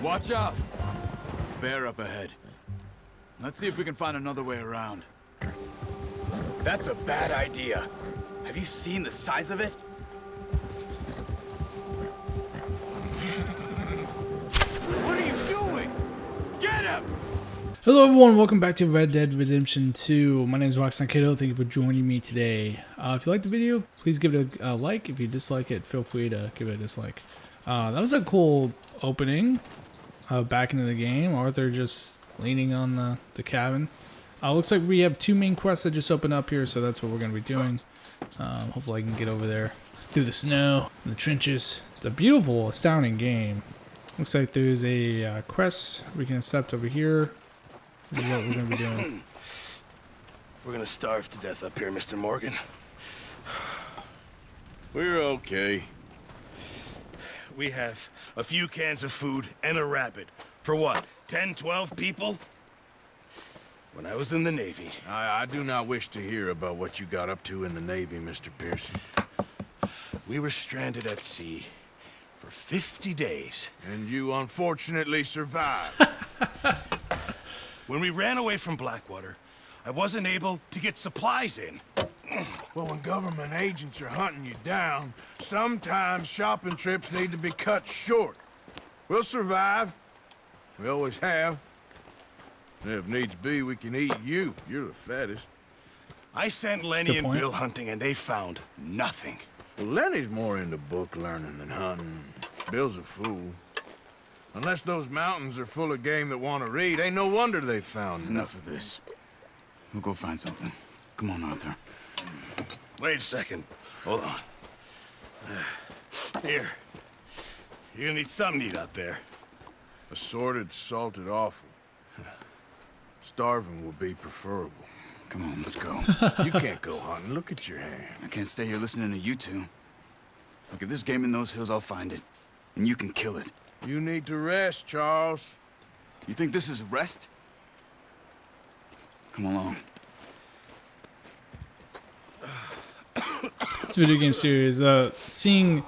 Watch out! Bear up ahead. Let's see if we can find another way around. That's a bad idea. Have you seen the size of it? What are you doing? Get him! Hello everyone, welcome back to Red Dead Redemption 2. My name is Roxanne Cato. Thank you for joining me today. If you liked the video, please give it a like. If you dislike it, feel free to give it a dislike. That was a cool opening back into the game. Arthur just leaning on the cabin. Looks like we have two main quests that just opened up here, so that's what we're going to be doing. Hopefully I can get over there through the snow and the trenches. It's a beautiful, astounding game. Looks like there's a quest we can accept over here. This is what we're going to be doing. We're going to starve to death up here, Mr. Morgan. We're okay. We have a few cans of food and a rabbit. For what, 10, 12 people? When I was in the Navy... I do not wish to hear about what you got up to in the Navy, Mr. Pearson. We were stranded at sea for 50 days. And you unfortunately survived. When we ran away from Blackwater, I wasn't able to get supplies in. Well, when government agents are hunting you down, sometimes shopping trips need to be cut short. We'll survive. We always have. And if needs be, we can eat you. You're the fattest. I sent Lenny and Bill hunting, and they found nothing. Well, Lenny's more into book learning than hunting. Bill's a fool. Unless those mountains are full of game that want to read, ain't no wonder they found Enough of this. We'll go find something. Come on, Arthur. Wait a second. Hold on. Here. You're gonna need something to eat out there. Assorted, salted offal. Starving will be preferable. Come on, let's go. You can't go hunting. Look at your hand. I can't stay here listening to you two. Look, if there's game in those hills, I'll find it. And you can kill it. You need to rest, Charles. You think this is rest? Come along. This video game series, seeing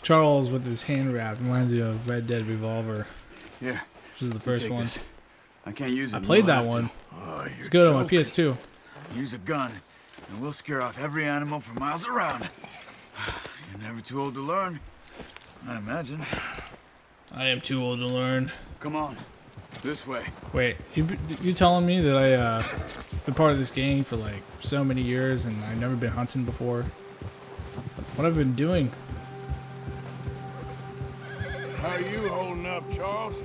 Charles with his hand wrapped reminds me of Red Dead Revolver. Yeah. Which is the first one. This. I can't use it. I played that one. Oh, It's good on my PS2. Use a gun, and we'll scare off every animal for miles around. You're never too old to learn, I imagine. I am too old to learn. Come on, this way. Wait, you telling me that I been part of this game for like so many years and I've never been hunting before? What have I been doing? How are you holding up, Charles?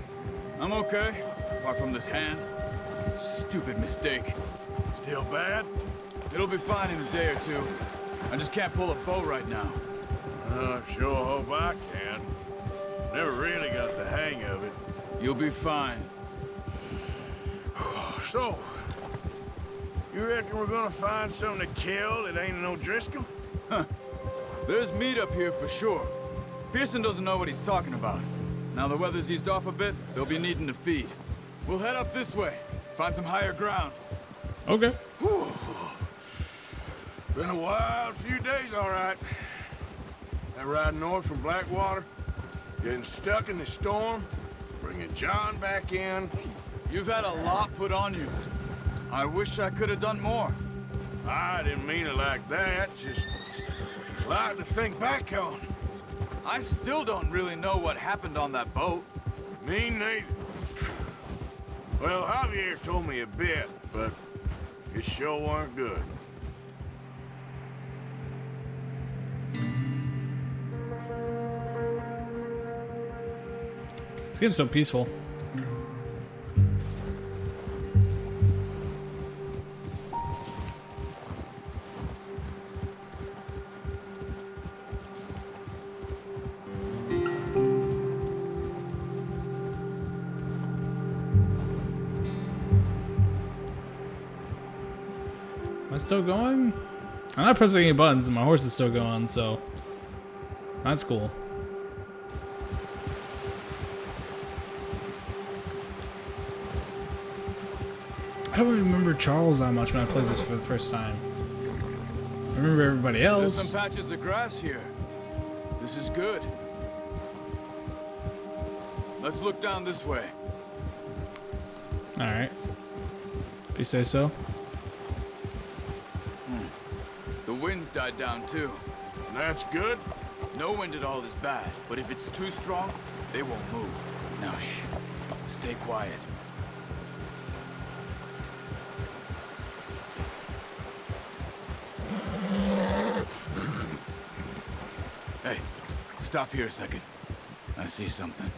I'm okay, apart from this hand. Stupid mistake. Still bad? It'll be fine in a day or two. I just can't pull a bow right now. Sure hope I can. Never really got the hang of it. You'll be fine. So, you reckon we're gonna find something to kill that ain't no Driscoll? There's meat up here for sure. Pearson doesn't know what he's talking about. Now the weather's eased off a bit, they'll be needing to feed. We'll head up this way, find some higher ground. Okay. Whew. Been a wild few days, all right. That ride north from Blackwater, getting stuck in the storm, bringing John back in. You've had a lot put on you. I wish I could have done more. I didn't mean it like that, just a lot to think back on. I still don't really know what happened on that boat. Me neither. Well, Javier told me a bit, but it sure weren't good. This game's so peaceful. Am I still going? I'm not pressing any buttons and my horse is still going, so that's cool. I don't remember Charles that much when I played this for the first time. I remember everybody else. There's some patches of grass here. This is good. Let's look down this way. Alright. If you say so. The wind's died down too. That's good. No wind at all is bad, but if it's too strong, they won't move. Now shh. Stay quiet. Hey, stop here a second. I see something.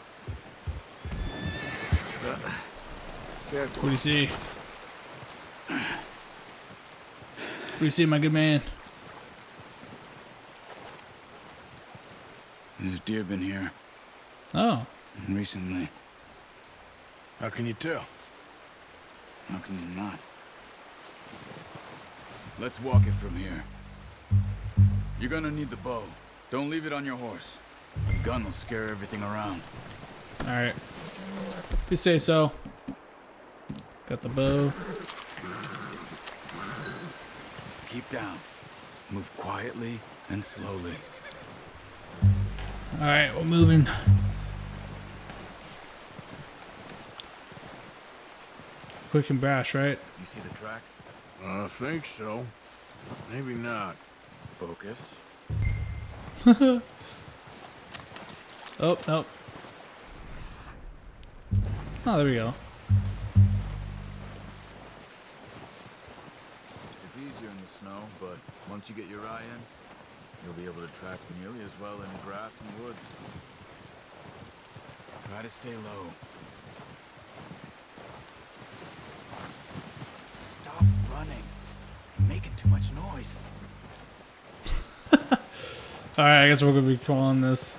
What do you see? What do you see, my good man? There's deer been here Oh. recently. How can you tell? How can you not? Let's walk it from here. You're gonna need the bow. Don't leave it on your horse. A gun will scare everything around. Alright. If you say so. Got the bow. Keep down. Move quietly and slowly. Alright, we're moving. Quick and brash, right? You see the tracks? I think so. Maybe not. Focus. Oh, nope. Oh, there we go. It's easier in the snow, but once you get your eye in, you'll be able to track nearly as well in grass and woods. Try to stay low. Stop running. You're making too much noise. Alright, I guess we're gonna be calling this.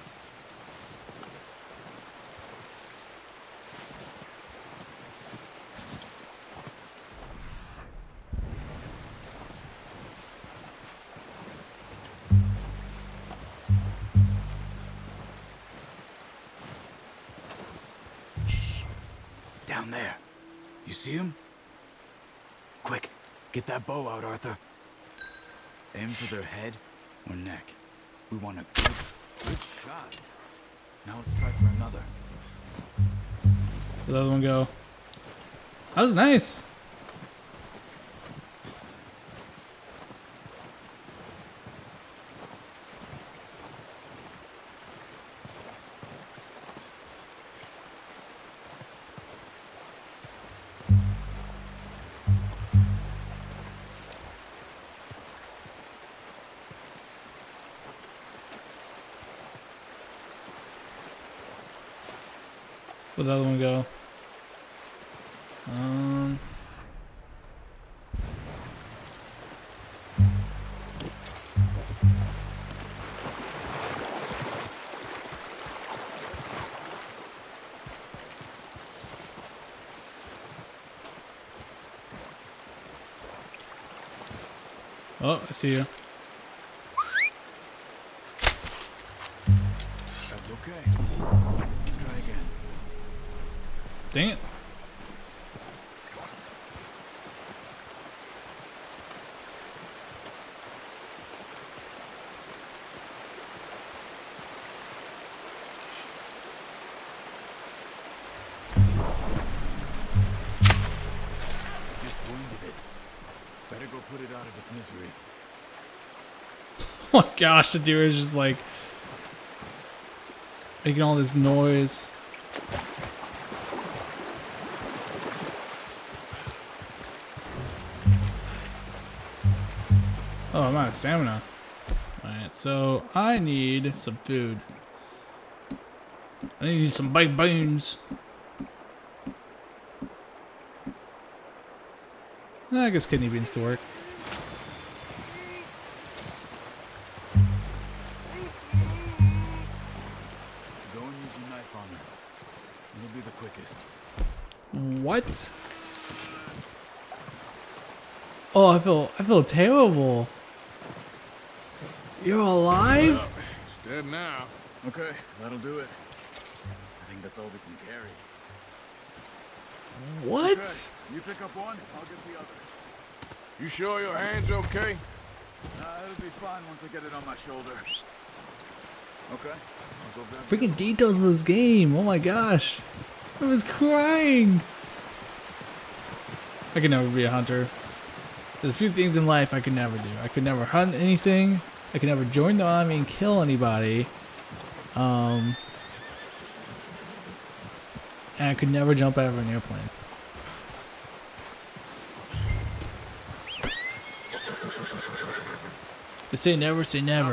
Shh. Down there. You see him? Quick, get that bow out, Arthur. Aim for their head or neck. We want a good shot. Now let's try for another. Where'd the other one go? That was nice. Where'd the other one go? Oh, I see you. That's okay. Try again. Dang it. Just wounded it. Better go put it out of its misery. Oh my gosh, the deer is just like making all this noise. Oh, I'm out of stamina. Alright, so I need some food. I need some baked beans. I guess kidney beans could work. Go and use your knife on her. It'll be the quickest. What? Oh, I feel terrible. You're alive? Well, it's dead now. Okay, that'll do it. I think that's all we can carry. What? Okay, you pick up one, I'll get the other. You sure your hand's okay? It'll be fine once I get it on my shoulder. Okay. I'll go grab Freaking details of this game. Oh my gosh. I was crying. I could never be a hunter. There's a few things in life I could never do. I could never hunt anything. I could never join the army and kill anybody. And I could never jump out of an airplane. They say never,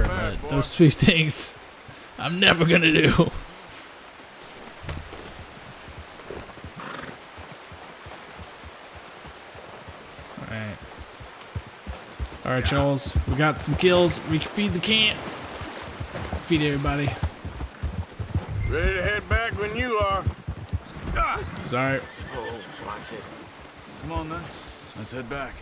but those three things I'm never gonna do. Alright, Charles. We got some kills. We can feed the camp. Feed everybody. Ready to head back when you are. Ah! Sorry. Oh, watch it. Come on then. Let's head back.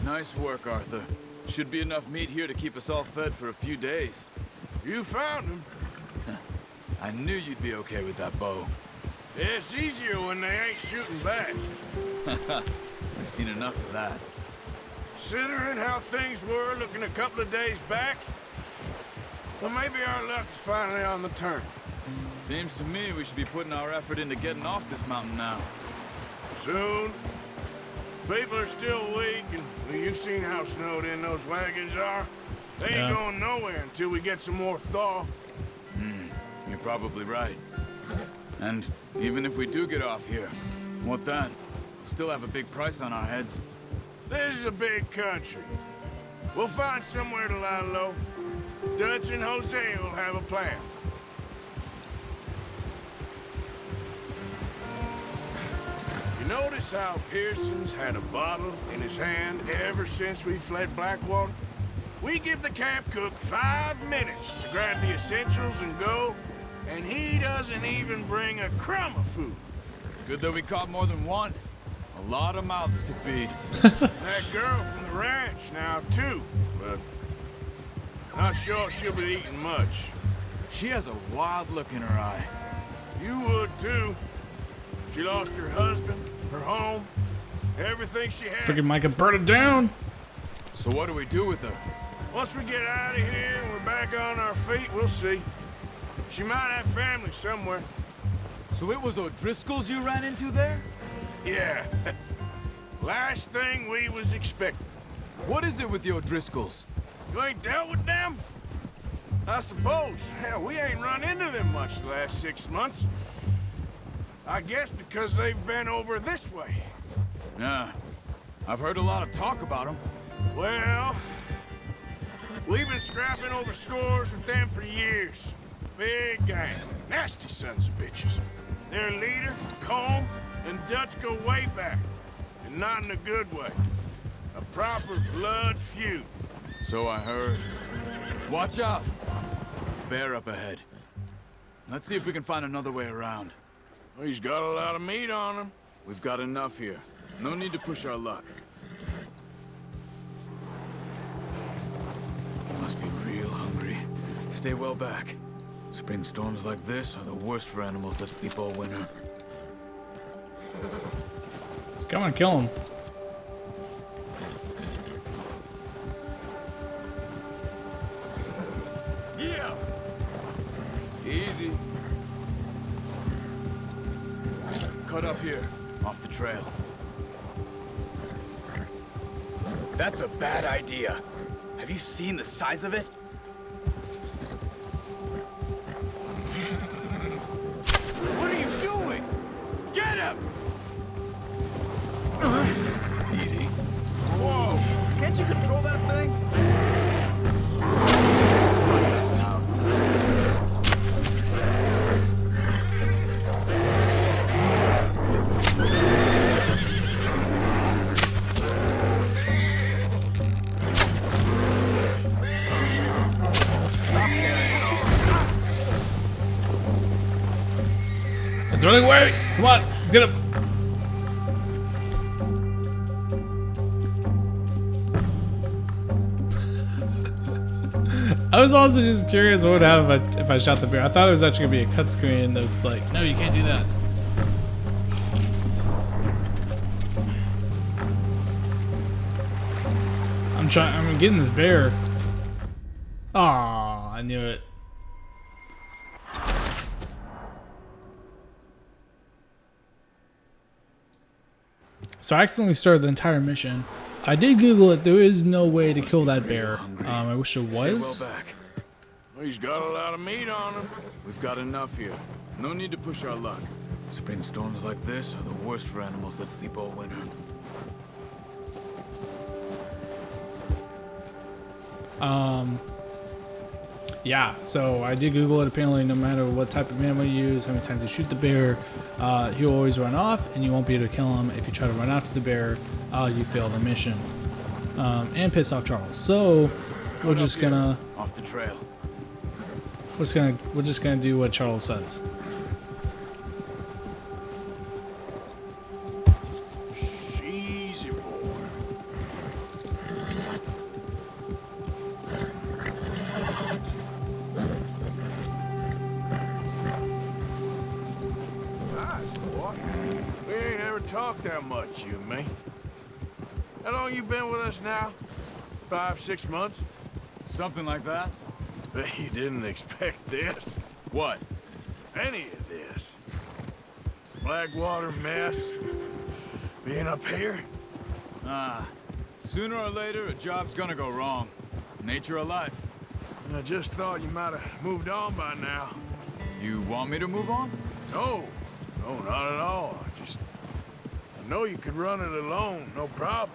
Nice work, Arthur. Should be enough meat here to keep us all fed for a few days. You found him. I knew you'd be okay with that bow. It's easier when they ain't shooting back. We've seen enough of that. Considering how things were looking a couple of days back, well, maybe our luck's finally on the turn. Seems to me we should be putting our effort into getting off this mountain now. Soon. People are still weak, and well, you've seen how snowed in those wagons are. They ain't going nowhere until we get some more thaw. You're probably right. And even if we do get off here, what then? We'll still have a big price on our heads. This is a big country. We'll find somewhere to lie low. Dutch and Jose will have a plan. You notice how Pearson's had a bottle in his hand ever since we fled Blackwater? We give the camp cook 5 minutes to grab the essentials and go, and he doesn't even bring a crumb of food. Good that we caught more than one. A lot of mouths to feed. That girl from the ranch now, too, but not sure she'll be eating much. She has a wild look in her eye. You would, too. She lost her husband, her home, everything she had. Freaking Micah, burn it down. So what do we do with her? Once we get out of here and we're back on our feet, we'll see. She might have family somewhere. So it was O'Driscoll's you ran into there? Yeah. Last thing we was expecting. What is it with the O'Driscolls? You ain't dealt with them? I suppose. Hell, we ain't run into them much the last 6 months. I guess because they've been over this way. Yeah. I've heard a lot of talk about them. Well, we've been scrapping over scores with them for years. Big gang. Nasty sons of bitches. Their leader, Combe, and Dutch go way back. And not in a good way. A proper blood feud. So I heard. Watch out! Bear up ahead. Let's see if we can find another way around. He's got a lot of meat on him. We've got enough here. No need to push our luck. You must be real hungry. Stay well back. Spring storms like this are the worst for animals that sleep all winter. Come on, kill him. Yeah! Easy. Cut up here, off the trail. That's a bad idea. Have you seen the size of it? What are you doing? Get him! Easy. Whoa! Can't you control that thing? It's running away. Come on, let's get him. I was also just curious what would happen if I shot the bear. I thought it was actually gonna be a cut screen that's like, no, you can't do that. I'm getting this bear. Aw, I knew it. So I accidentally started the entire mission. I did Google it. There is no way to kill that bear. I wish there Stay was. well back. He's got a lot of meat on him. We've got enough here. No need to push our luck. Spring storms like this are the worst for animals that sleep all winter. Yeah, so I did Google it. Apparently, no matter what type of ammo you use, how many times you shoot the bear, he'll always run off, and you won't be able to kill him. If you try to run after the bear, you fail the mission. And piss off Charles. So we're just gonna Off the trail. we're just gonna do what Charles says. Easy, boy. Nice, boy. We ain't ever talked that much, you and me. How long you been with us now? 5, 6 months? Something like that? Bet you didn't expect this. What? Any of this. Blackwater mess. Being up here? Sooner or later, a job's gonna go wrong. Nature of life. I just thought you might have moved on by now. You want me to move on? No, not at all. I know you could run it alone, no problem.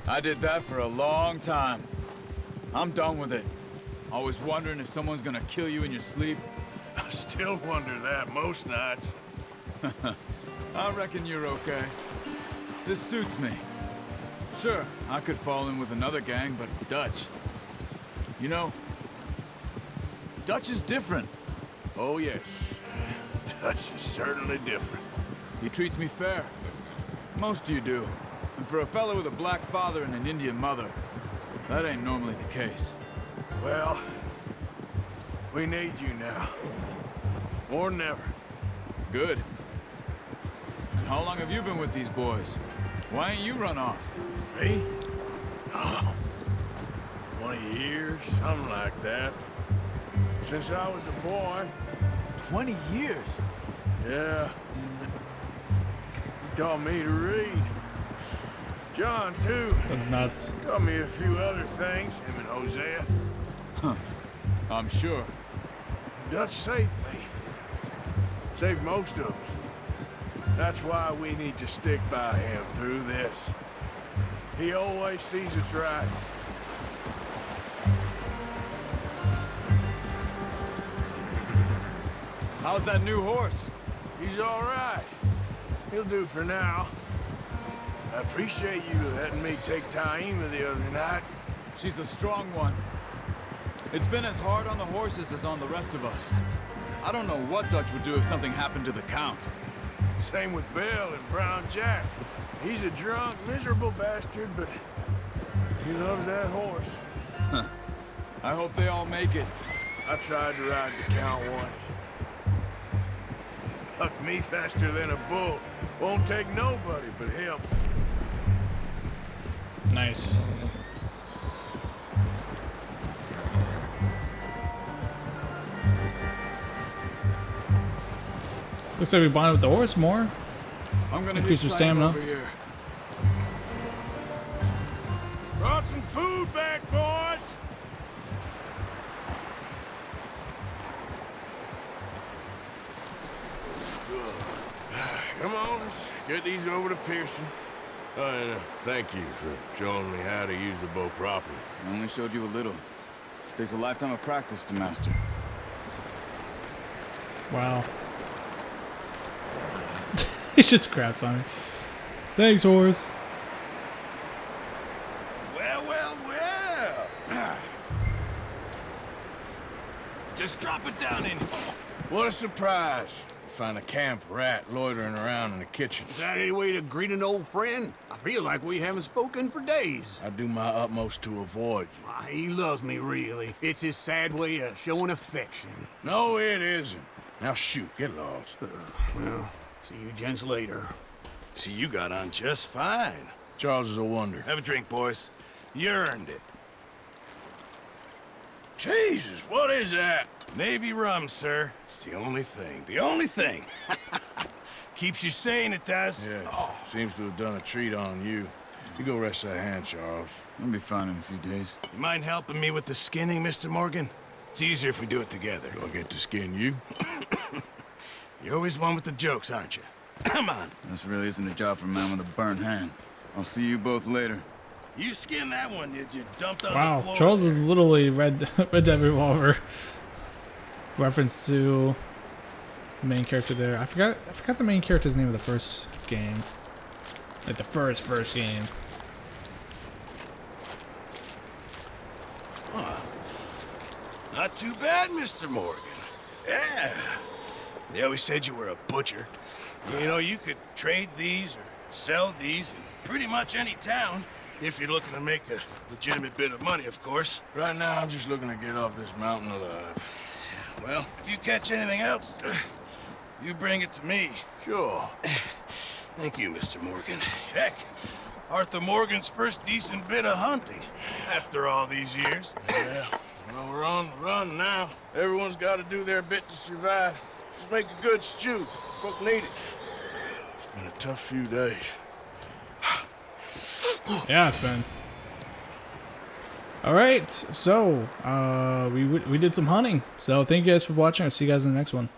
I did that for a long time. I'm done with it. Always wondering if someone's gonna kill you in your sleep. I still wonder that most nights. I reckon you're okay. This suits me. Sure, I could fall in with another gang, but Dutch. You know, Dutch is different. Oh, yes. Dutch is certainly different. He treats me fair. Most of you do. And for a fella with a black father and an Indian mother, that ain't normally the case. Well, we need you now. More than ever. Good. And how long have you been with these boys? Why ain't you run off? Me? Oh, 20 years, something like that. Since I was a boy. 20 years? Yeah. He taught me to read. John, too. That's nuts. Taught me a few other things, him and Hosea. I'm sure. Dutch saved me. Saved most of us. That's why we need to stick by him through this. He always sees us right. How's that new horse? He's all right. He'll do for now. I appreciate you letting me take Taima the other night. She's a strong one. It's been as hard on the horses as on the rest of us. I don't know what Dutch would do if something happened to the Count. Same with Bill and Brown Jack. He's a drunk, miserable bastard, but he loves that horse. I hope they all make it. I tried to ride the Count once. Bucked me faster than a bull. Won't take nobody but him. Nice. Looks like we bonded with the horse more. I'm gonna Increase hit your Flame stamina. over here. Brought some food back, boys. Come on, let's get these over to Pearson. And thank you for showing me how to use the bow properly. I only showed you a little. Takes a lifetime of practice to master. Wow. He just craps on me. Thanks, horse. Well. Just drop it down in. What a surprise. Find a camp rat loitering around in the kitchen. Is that any way to greet an old friend? I feel like we haven't spoken for days. I do my utmost to avoid you. He loves me, really. It's his sad way of showing affection. No, it isn't. Now shoot, get lost. Well, see you gents later. See, you got on just fine. Charles is a wonder. Have a drink, boys. You earned it. Jesus, what is that? Navy rum, sir. It's the only thing. The only thing. Keeps you sane, it does. Yes, seems to have done a treat on you. You go rest that hand, Charles. I'll be fine in a few days. You mind helping me with the skinning, Mr. Morgan? It's easier if we do it together. Do I get to skin you? You're always one with the jokes, aren't you? Come on. This really isn't a job for a man with a burnt hand. I'll see you both later. You skinned that one, did you? Dumped on the Wow, floor. Charles is literally Red Dead Revolver. Reference to the main character there. I forgot the main character's name of the first game. Like the first game. Not too bad, Mr. Morgan. Yeah. They always said you were a butcher. You know, you could trade these or sell these in pretty much any town. If you're looking to make a legitimate bit of money, of course. Right now, I'm just looking to get off this mountain alive. Well, if you catch anything else, you bring it to me. Sure. Thank you, Mr. Morgan. Heck, Arthur Morgan's first decent bit of hunting after all these years. Yeah. Well, we're on the run now. Everyone's got to do their bit to survive. Just make a good stew. Folk need it. It's been a tough few days. Yeah, it's been. All right, so we did some hunting. So thank you guys for watching. I'll see you guys in the next one.